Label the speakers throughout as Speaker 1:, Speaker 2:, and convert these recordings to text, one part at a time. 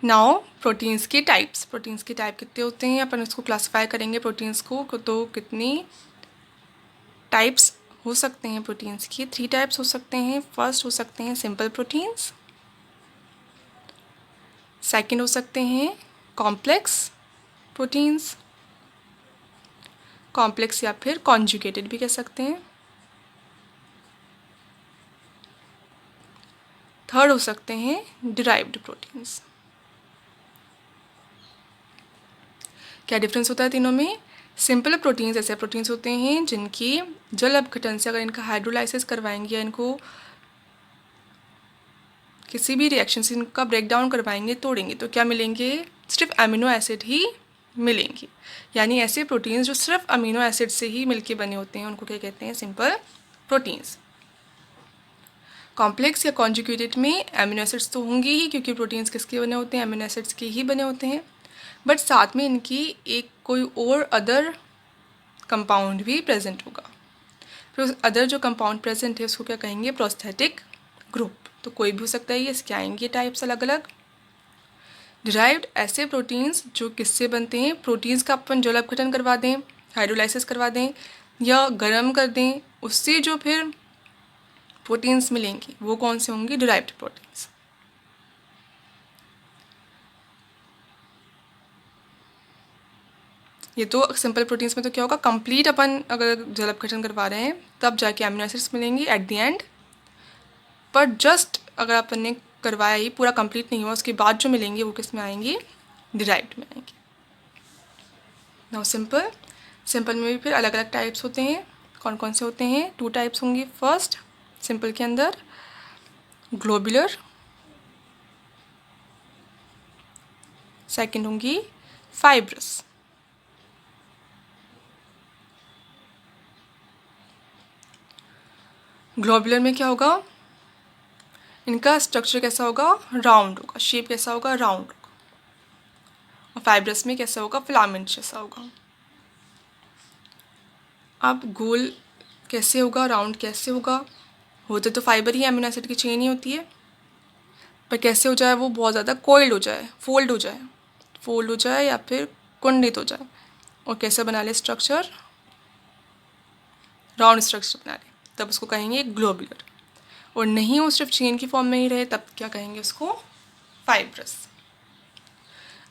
Speaker 1: Now proteins के types, proteins के type कितने होते हैं, अपन इसको क्लासिफाई करेंगे प्रोटीन्स को, तो कितनी टाइप्स हो सकते हैं प्रोटीन्स की? 3 टाइप्स हो सकते हैं। फर्स्ट हो सकते हैं सिंपल प्रोटीन्स, सेकंड हो सकते हैं कॉम्प्लेक्स प्रोटीन्स, कॉम्प्लेक्स या फिर कॉन्जुगेटेड भी कह सकते हैं। थर्ड हो सकते हैं डिराइव्ड प्रोटीन्स। क्या डिफरेंस होता है तीनों में? सिंपल प्रोटीन्स ऐसे प्रोटीन्स होते हैं जिनकी जल अपघटन से अगर इनका हाइड्रोलाइसिस करवाएंगे या इनको किसी भी रिएक्शन से इनका ब्रेक डाउन करवाएंगे, तोड़ेंगे, तो क्या मिलेंगे? सिर्फ अमीनो एसिड ही मिलेंगे। यानी ऐसे प्रोटीन्स जो सिर्फ अमीनो एसिड से ही मिलके बने होते हैं उनको क्या कहते हैं? Simple proteins. कॉम्प्लेक्स या कॉन्जुगेटेड में अमीनो एसिड्स तो होंगे ही, क्योंकि प्रोटीन्स किसके बने होते हैं? अमीनो एसिड्स के ही बने होते हैं, बट साथ में इनकी एक कोई और अदर कंपाउंड भी प्रेजेंट होगा। फिर उस अदर जो कंपाउंड प्रेजेंट है उसको क्या कहेंगे? Prosthetic group. तो कोई भी हो सकता है, ये इसके आएंगे टाइप्स अलग अलग। डिराइव्ड ऐसे प्रोटीन्स जो किससे बनते हैं? प्रोटीन्स का अपन जल अपघटन करवा दें, हाइड्रोलाइसिस करवा दें या गर्म कर दें, उससे जो फिर प्रोटीन्स मिलेंगे वो कौन से होंगे? Derived proteins. ये तो सिंपल प्रोटीन्स में तो क्या होगा? कंप्लीट अपन अगर जल अपघटन करवा रहे हैं तब जाके अमीनो एसिड्स मिलेंगे एट द एंड, पर जस्ट अगर अपन ने करवाया ही, पूरा कंप्लीट नहीं हुआ, उसके बाद जो मिलेंगे वो किस में आएंगे? डिराइव्ड में आएंगे। नाउ सिंपल, सिंपल में भी फिर अलग अलग टाइप्स होते हैं। कौन कौन से होते हैं? 2 टाइप्स होंगे। फर्स्ट सिंपल के अंदर ग्लोबुलर, सेकंड होंगी फाइब्रस। ग्लोबुलर में क्या होगा? इनका स्ट्रक्चर कैसा होगा? राउंड होगा, शेप कैसा होगा? राउंड होगा। और फाइब्रस में कैसा होगा? फिलामेंट जैसा होगा। अब गोल कैसे होगा, राउंड कैसे होगा? होते तो फाइबर ही, अमीनो एसिड की चेन ही होती है, पर कैसे हो जाए वो? बहुत ज़्यादा कोइल्ड हो जाए, फोल्ड हो जाए, फोल्ड हो जाए या फिर कुंडित हो जाए, और कैसे बना ले स्ट्रक्चर? राउंड स्ट्रक्चर बना ले, तब उसको कहेंगे ग्लोबुलर। और नहीं वो सिर्फ चेन की फॉर्म में ही रहे, तब क्या कहेंगे उसको? फाइब्रस।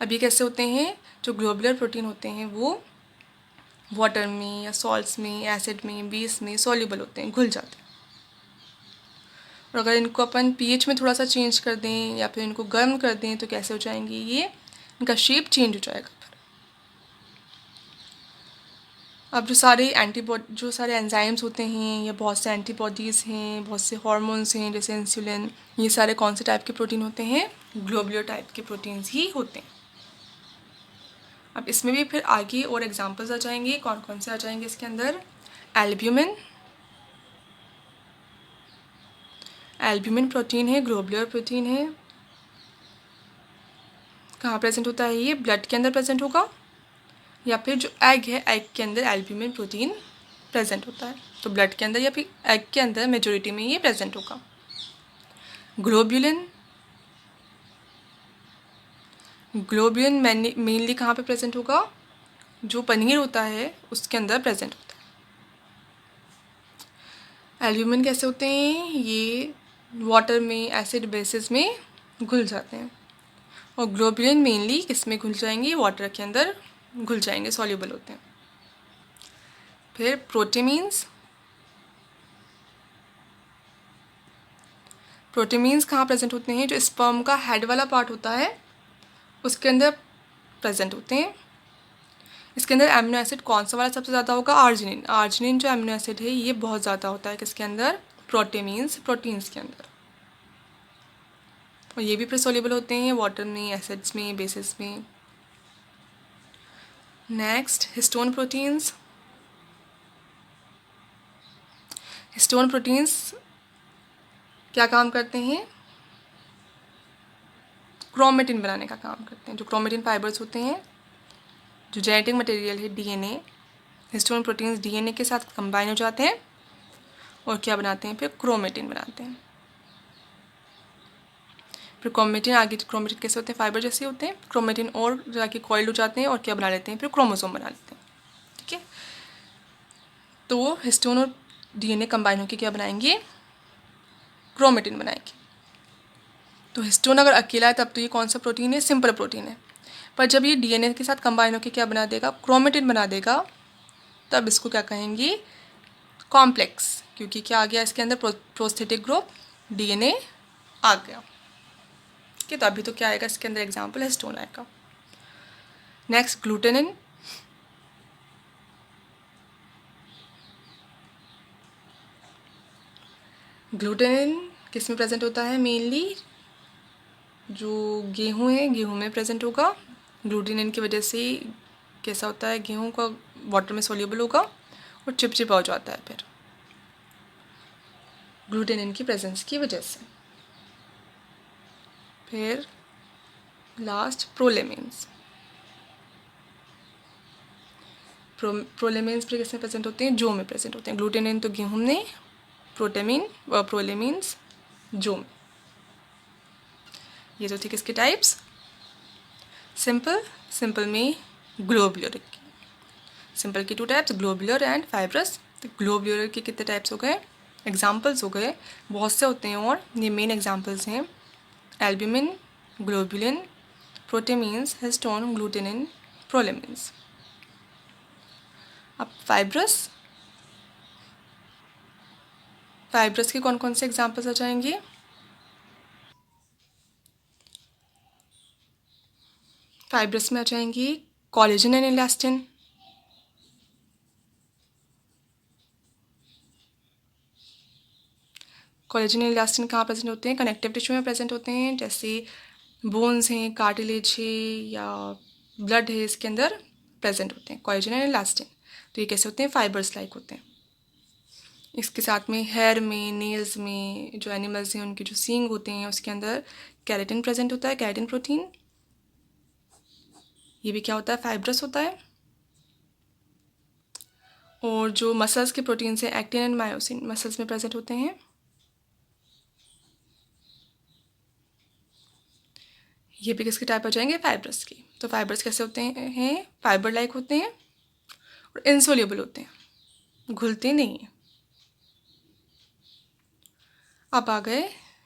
Speaker 1: अब ये कैसे होते हैं? जो ग्लोबुलर प्रोटीन होते हैं वो वाटर में या सॉल्ट्स में, एसिड में, बेस में सॉल्युबल होते हैं, घुल जाते हैं। और अगर इनको अपन पीएच में थोड़ा सा चेंज कर दें या फिर इनको गर्म कर दें तो कैसे हो जाएंगे ये? इनका शेप चेंज हो जाएगा। अब जो सारे एंजाइम्स होते हैं या बहुत से एंटीबॉडीज़ हैं, बहुत से हार्मोन्स हैं जैसे इंसुलिन, ये सारे कौन से टाइप के प्रोटीन होते हैं? ग्लोबुलर टाइप के प्रोटीन्स ही होते हैं। अब इसमें भी फिर आगे और एग्जांपल्स आ जाएंगे। कौन कौन से आ जाएंगे इसके अंदर? एल्ब्यूमिन, एल्ब्यूमिन प्रोटीन है, ग्लोबुलर प्रोटीन है। कहाँ प्रेजेंट होता है ये? ब्लड के अंदर प्रेजेंट होगा, या फिर जो एग है, एग के अंदर एल्ब्यूमिन प्रोटीन प्रेजेंट होता है, तो ब्लड के अंदर या फिर एग के अंदर मेजोरिटी में ये प्रेजेंट होगा। ग्लोब्यूलिन, ग्लोब्यूलिन मेनली कहाँ पे प्रेजेंट होगा? जो पनीर होता है उसके अंदर प्रेजेंट होता है। एल्ब्यूमिन कैसे होते हैं? ये वाटर में, एसिड बेसिस में घुल जाते हैं, और ग्लोब्यूलिन मेनली किस में घुल जाएंगे? वाटर के अंदर घुल जाएंगे, सॉल्युबल होते हैं। फिर प्रोटीमीन्स, प्रोटीमीन्स कहाँ प्रेजेंट होते हैं? जो स्पर्म का हेड वाला पार्ट होता है उसके अंदर प्रेजेंट होते हैं। इसके अंदर अमीनो एसिड कौन सा वाला सबसे ज़्यादा होगा? आर्जिनिन। आर्जिनिन जो अमीनो एसिड है ये बहुत ज़्यादा होता है किसके अंदर? प्रोटीमीन्स, प्रोटीन्स के अंदर। और ये भी फिर सॉल्युबल होते हैं वाटर में, एसिड्स में, बेसिस में। Next histone proteins. Histone proteins क्या काम करते हैं? क्रोमेटिन बनाने का काम करते हैं। जो क्रोमेटिन फाइबर्स होते हैं, जो जेनेटिक मटेरियल है डीएनए, हिस्टोन प्रोटीन्स डीएनए के साथ कंबाइन हो जाते हैं और क्या बनाते हैं? फिर क्रोमेटिन बनाते हैं। फिर क्रोमेटिन, आगे क्रोमेटिन कैसे होते हैं, फाइबर जैसे होते हैं, क्रोमेटिन और जाके कॉइल्ड हो जाते हैं और क्या बना लेते हैं, फिर क्रोमोसोम बना लेते हैं। ठीक है, तो हिस्टोन और डीएनए कंबाइन होकर क्या बनाएंगे, क्रोमेटिन बनाएंगे। तो हिस्टोन अगर अकेला है तब तो ये कौन सा प्रोटीन है, सिंपल प्रोटीन है। पर जब ये डीएनए के साथ कंबाइन होकर क्या बना देगा, क्रोमेटिन बना देगा, तब इसको क्या कहेंगे, कॉम्प्लेक्स, क्योंकि क्या आ गया इसके अंदर, प्रोस्थेटिक ग्रुप डीएनए आ गया। ठीक है, तो अभी तो क्या आएगा इसके अंदर, एग्जाम्पल हिस्टोन आएगा। Next glutenin. ग्लूटेनिन किस में प्रेजेंट होता है, मेनली जो गेहूँ है, गेहूँ में प्रेजेंट होगा। ग्लूटेनिन की वजह से कैसा होता है, गेहूँ का वाटर में सोल्यूबल होगा और चिपचिपा हो जाता है फिर, ग्लूटेनिन की प्रेजेंस की वजह से। फिर लास्ट प्रोलेमिन्स। प्रोलेमिन्स फिर किसमें प्रेजेंट होते हैं, जौ में प्रेजेंट होते हैं। ग्लूटेनिन तो गेहूँ में, प्रोलेमिन्स जौ में। ये तो थी किसके टाइप्स, सिंपल में ग्लोब्यूलर की। सिंपल की 2 टाइप्स, ग्लोब्यूलर एंड फाइब्रस। तो ग्लोब्यूलर के कितने टाइप्स हो गए, एग्जाम्पल्स हो गए, बहुत से होते हैं और ये मेन एग्जाम्पल्स हैं, एल्ब्यूमिन, ग्लोब्यूलिन, प्रोटेमीन्स, हिस्टोन, ग्लूटेनिन, प्रोलेमिन्स। अब फाइब्रस के कौन कौन से एग्जाम्पल्स आ जाएंगे, फाइब्रस में आ जाएंगी collagen and elastin, collagen and elastin कहाँ प्रेजेंट होते हैं, कनेक्टिव टिश्यू में प्रेजेंट होते हैं, जैसे बोन्स हैं, कार्टिलेज है या ब्लड है, इसके अंदर प्रेजेंट होते हैं कोलेजन एंड इलास्टिन। तो ये कैसे होते हैं, फाइबर्स लाइक होते हैं। इसके साथ में हेयर में, नेल्स में, जो एनिमल्स हैं उनके जो सींग होते हैं उसके अंदर केराटिन प्रेजेंट होता है, केराटिन प्रोटीन। ये भी क्या होता है, फाइब्रस होता है। और जो मसल्स के प्रोटीन्स हैं, एक्टिन एंड मायोसिन, मसल्स में प्रेजेंट होते हैं। ये भी किसके टाइप हो जाएंगे, फाइब्रस की। तो फाइबर्स कैसे होते हैं, फाइबर लाइक होते हैं और इंसोल्यूबल होते हैं, घुलते नहीं हैं। अब आ गए,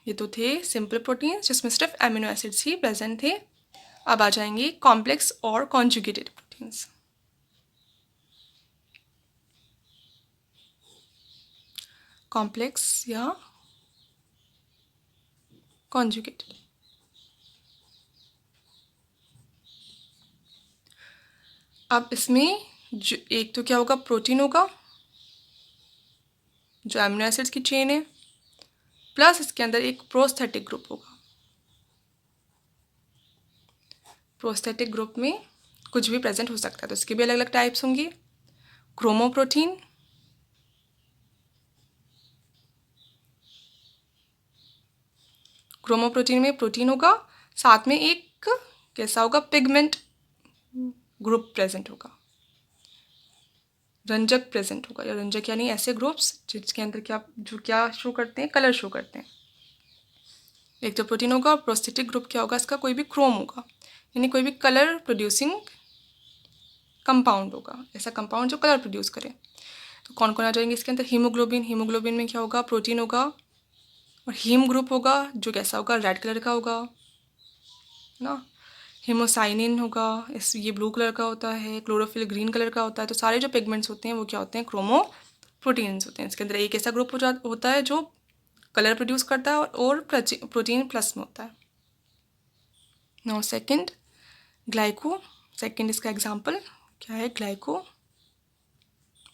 Speaker 1: ये तो थे सिंपल प्रोटीन्स जिसमें सिर्फ एमिनो एसिड्स ही प्रेजेंट थे। अब आ जाएंगे कॉम्प्लेक्स और कॉन्जुगेटेड प्रोटीन्स। कॉम्प्लेक्स या कॉन्जुगेटेड। अब इसमें जो एक तो क्या होगा, प्रोटीन होगा जो एमिनो एसिड्स की चेन है, प्लस इसके अंदर एक प्रोस्थेटिक ग्रुप होगा। प्रोस्थेटिक ग्रुप में कुछ भी प्रेजेंट हो सकता है, तो इसके भी अलग अलग टाइप्स होंगी। क्रोमोप्रोटीन, क्रोमोप्रोटीन में प्रोटीन होगा, साथ में एक कैसा होगा, पिगमेंट ग्रुप प्रेजेंट होगा, रंजक प्रेजेंट होगा, या रंजक यानी ऐसे ग्रुप्स जिसके अंदर क्या शो करते हैं, कलर शो करते हैं। एक तो प्रोटीन होगा, और प्रोस्थेटिक ग्रुप क्या होगा इसका, कोई भी क्रोम होगा, यानी कोई भी कलर प्रोड्यूसिंग कंपाउंड होगा, ऐसा कंपाउंड जो कलर प्रोड्यूस करे। तो कौन कौन आ जाएंगे इसके अंदर, हीमोग्लोबिन, हीमोग्लोबिन में क्या होगा, प्रोटीन होगा, और हीम ग्रुप होगा जो कैसा होगा, रेड कलर का होगा ना। हेमोसाइनिन होगा, इस ये ब्लू कलर का होता है, क्लोरोफिल ग्रीन कलर का होता है। तो सारे जो पिगमेंट्स होते हैं वो क्या होते हैं, क्रोमो प्रोटीन्स होते हैं। इसके अंदर एक ऐसा ग्रुप होता है जो कलर प्रोड्यूस करता है और प्रोटीन प्लस में होता है। Now second, glyco. सेकंड इसका एग्जांपल क्या है, ग्लाइको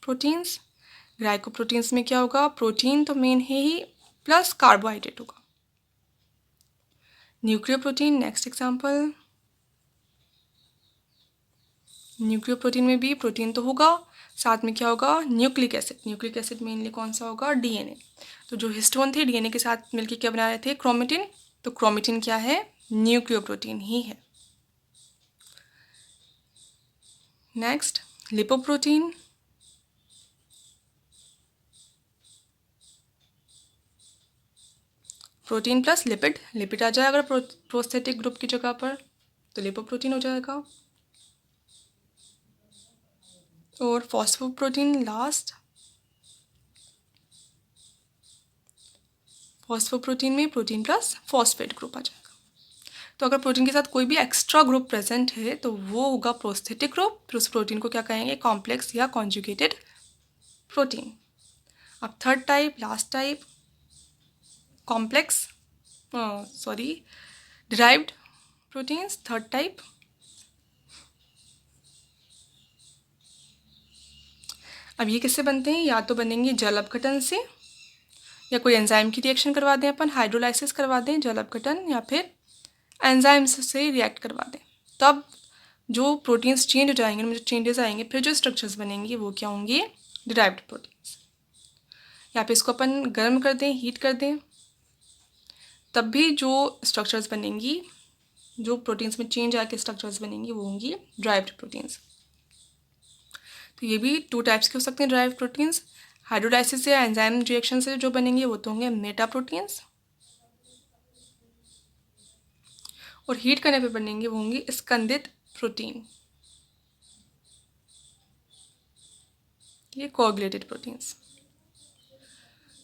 Speaker 1: प्रोटीन्स। ग्लाइको प्रोटीन्स में क्या होगा, प्रोटीन तो मेन है ही, प्लस कार्बोहाइड्रेट होगा। Nucleo protein next example. Nucleo protein में भी प्रोटीन तो होगा, साथ में क्या होगा, nucleic acid. Nucleic acid mainly कौन सा होगा, डीएनए। तो जो हिस्टोन थे डीएनए के साथ मिलकर क्या बना रहे थे, क्रोमेटिन। तो क्रोमेटिन क्या है, न्यूक्लियो प्रोटीन ही है। Next lipoprotein. Protein plus lipid, lipid आ जाएगा अगर प्रोस्थेटिक ग्रुप की जगह पर, तो लिपोप्रोटीन हो जाएगा। और फॉस्फोप्रोटीन लास्ट, फॉस्फोप्रोटीन में प्रोटीन प्लस फॉस्फेट ग्रुप आ जाएगा। तो अगर प्रोटीन के साथ कोई भी एक्स्ट्रा ग्रुप प्रेजेंट है तो वो होगा प्रोस्थेटिक ग्रुप, फिर उस प्रोटीन को क्या कहेंगे, कॉम्प्लेक्स या कॉन्जुगेटेड प्रोटीन। अब third type, last type, complex derived proteins, third type. अब ये किससे बनते हैं, या तो बनेंगे जल अपघटन से, या कोई एंजाइम की रिएक्शन करवा दें अपन, हाइड्रोलाइसिस करवा दें, जल अपघटन, या फिर एंजाइम्स से रिएक्ट करवा दें, तब जो प्रोटीन्स चेंज हो जाएंगे, उनमें जो चेंजेस आएंगे, फिर जो स्ट्रक्चर्स बनेंगे वो क्या होंगे, डिराइव्ड प्रोटीन्स। यहाँ पे इसको अपन गर्म कर दें, हीट कर दें, तब भी जो स्ट्रक्चर्स बनेंगी, जो प्रोटीन्स में चेंज आके स्ट्रक्चर्स बनेंगी वो होंगी डिराइव्ड प्रोटीन्स। तो ये भी टू टाइप्स के हो सकते हैं डिराइव्ड प्रोटीन्स। हाइड्रोलाइसिस या एंजाइम रिएक्शन से जो बनेंगे वो तो होंगे मेटा प्रोटीन्स, और हीट करने पे बनेंगे वो होंगे स्कंदित प्रोटीन, ये कोआगुलेटेड प्रोटीन्स।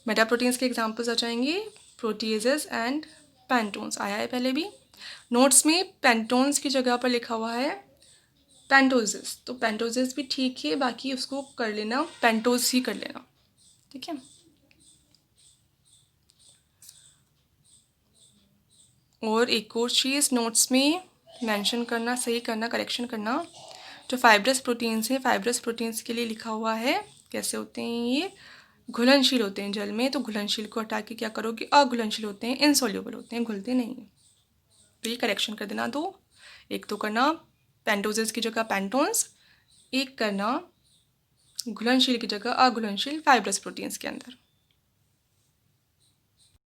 Speaker 1: मेटा प्रोटीन्स के एग्जांपल्स आ जाएंगे प्रोटीजेस एंड पेंटोन्स, आया है पहले भी नोट्स में, पेंटोन्स की जगह पर लिखा हुआ है पेंटोजेस, तो पेंटोजेस भी ठीक है, बाकी उसको कर लेना पेंटोज ही कर लेना, ठीक है। और एक और चीज़ नोट्स में मेंशन करना, सही करना, करेक्शन करना, जो फाइब्रस प्रोटीन्स हैं, फाइब्रस प्रोटीन्स के लिए लिखा हुआ है कैसे होते हैं, ये घुलनशील होते हैं जल में, तो घुलनशील को हटा के क्या करोगे, अघुलनशील होते हैं, इनसोल्यूबल होते हैं, घुलते नहीं हैं। तो ये करेक्शन कर देना दो, एक तो करना पेंटोजेस की जगह पेंटोन्स, एक करना घुलनशील की जगह अघुलनशील फाइब्रस प्रोटीन्स के अंदर।